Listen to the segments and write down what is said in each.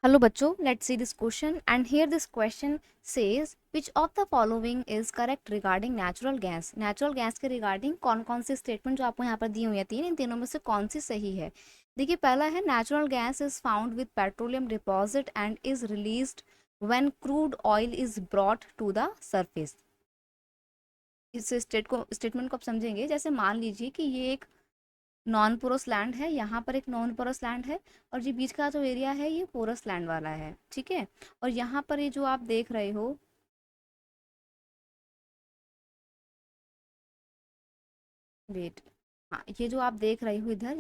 Hello बच्चों, let's see this question and here this question says which of the following is correct regarding natural gas। natural gas के regarding कौन कौन सी statement जो आपको यहाँ पर दी हुई है तीन, इन तीनों में से कौन सी सही है। देखिए पहला है natural gas is found with petroleum deposit and is released when crude oil is brought to the surface। इस स्टेटमेंट को आप समझेंगे, जैसे मान लीजिए कि ये एक नॉन पोरस लैंड है, यहाँ पर एक नॉन पोरस लैंड है और ये बीच का जो एरिया है ये पोरस लैंड वाला है, ठीक है। और यहाँ पर ये जो आप देख रहे हो, वेट, हाँ ये जो आप देख रहे हो इधर,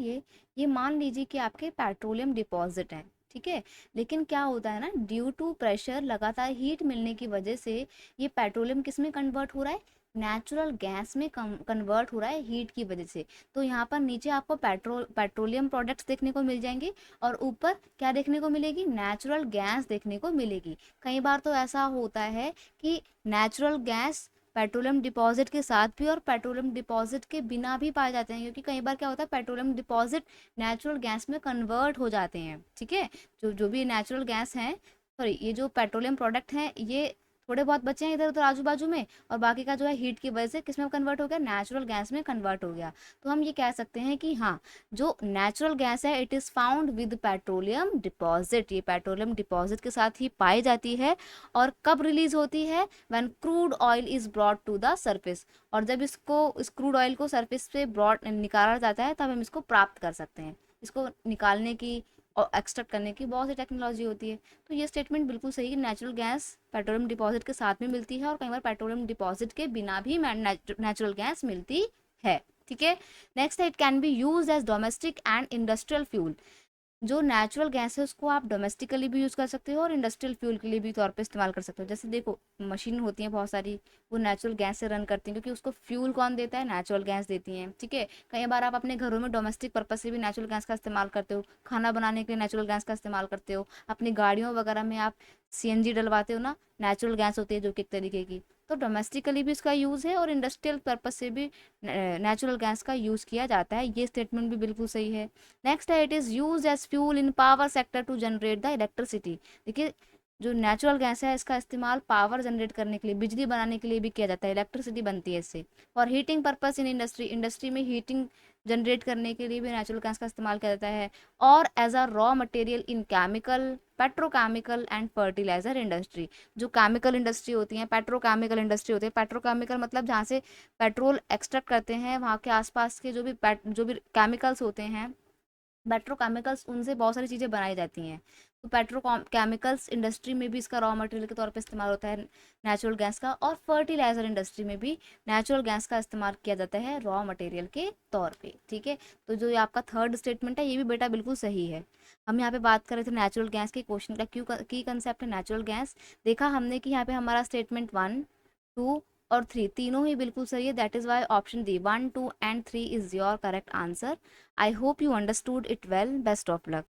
ये मान लीजिए कि आपके पेट्रोलियम डिपॉजिट है, ठीक है। लेकिन क्या होता है ना, ड्यू टू प्रेशर, लगातार हीट मिलने की वजह से ये पेट्रोलियम किस में कन्वर्ट हो रहा है, नेचुरल गैस में कन्वर्ट हो रहा है हीट की वजह से। तो यहाँ पर नीचे आपको पेट्रोलियम प्रोडक्ट्स देखने को मिल जाएंगे और ऊपर क्या देखने को मिलेगी, नेचुरल गैस देखने को मिलेगी। कई बार तो ऐसा होता है कि नेचुरल गैस पेट्रोलियम डिपॉजिट के साथ भी और पेट्रोलियम डिपॉजिट के बिना भी पाए जाते हैं, क्योंकि कई बार क्या होता है पेट्रोलियम डिपॉजिट नेचुरल गैस में कन्वर्ट हो जाते हैं, ठीक है। जो जो भी नेचुरल गैस हैं, सॉरी ये जो पेट्रोलियम प्रोडक्ट हैं ये थोड़े बहुत बचे हैं इधर उधर आजू बाजू में, और बाकी का जो है हीट की वजह से किस में कन्वर्ट हो गया, नेचुरल गैस में कन्वर्ट हो गया। तो हम ये कह सकते हैं कि हाँ, जो नेचुरल गैस है it is found with petroleum deposit, ये पेट्रोलियम डिपॉजिट के साथ ही पाई जाती है। और कब रिलीज होती है, when crude oil is brought to the surface, और जब इस क्रूड ऑयल को सरफेस पे ब्रॉट निकाला जाता है तब हम इसको प्राप्त कर सकते हैं। इसको निकालने की और एक्सट्रैक्ट करने की बहुत सी टेक्नोलॉजी होती है। तो ये स्टेटमेंट बिल्कुल सही है, नेचुरल गैस पेट्रोलियम डिपॉजिट के साथ में मिलती है और कई बार पेट्रोलियम डिपॉजिट के बिना भी नेचुरल गैस मिलती है, ठीक है। नेक्स्ट है, it can be use as domestic and industrial fuel. जो नेचुरल गैस है उसको आप डोमेस्टिकली भी यूज़ कर सकते हो और इंडस्ट्रियल फ्यूल के लिए भी तौर पे इस्तेमाल कर सकते हो। जैसे देखो मशीन होती हैं बहुत सारी, वो नेचुरल गैस से रन करती हैं, क्योंकि उसको फ्यूल कौन देता है, नेचुरल गैस देती हैं, ठीक है। कई बार आप अपने घरों में डोमेस्टिक पर्पज से भी नेचुरल गैस का इस्तेमाल करते हो, खाना बनाने के लिए नेचुरल गैस का इस्तेमाल करते हो, अपनी गाड़ियों वगैरह में आप सीएनजी डलवाते हो ना, नेचुरल गैस होती है जो कि एक तरीके की। तो डोमेस्टिकली भी इसका यूज़ है और इंडस्ट्रियल पर्पज से भी नेचुरल गैस का यूज़ किया जाता है, ये स्टेटमेंट भी बिल्कुल सही है। नेक्स्ट है, it is use as fuel in power sector to generate the electricity. देखिए जो नेचुरल गैस है इसका इस्तेमाल पावर जनरेट करने के लिए, बिजली बनाने के लिए भी किया जाता है, इलेक्ट्रिसिटी बनती है इससे। और heating purpose in industry, industry में हीटिंग जनरेट करने के लिए भी नेचुरल गैस का इस्तेमाल किया जाता है। और as a raw material in chemical, petrochemical and fertiliser industry. जो केमिकल इंडस्ट्री होती है, पेट्रोकेमिकल इंडस्ट्री होती है, पेट्रोकेमिकल मतलब जहाँ से पेट्रोल एक्सट्रैक्ट करते हैं वहाँ के आसपास के जो भी केमिकल्स होते हैं, पेट्रोकेमिकल्स, उनसे बहुत सारी चीज़ें बनाई जाती हैं। तो पेट्रोकेमिकल्स इंडस्ट्री में भी इसका रॉ मटेरियल के तौर पे इस्तेमाल होता है नेचुरल गैस का। और फर्टिलाइजर इंडस्ट्री में भी नेचुरल गैस का इस्तेमाल किया जाता है रॉ मटेरियल के तौर पे, ठीक है। तो जो ये आपका थर्ड स्टेटमेंट है ये भी बेटा बिल्कुल सही है। हम यहाँ पे बात कर रहे थे नेचुरल गैस के, क्वेश्चन का क्यों की कंसेप्ट है नेचुरल गैस। देखा हमने कि यहाँ पे हमारा स्टेटमेंट 1, 2 और 3 तीनों ही बिल्कुल सही है, that is why option D 1, 2 and 3 is your correct answer. I hope you understood it well. Best of luck.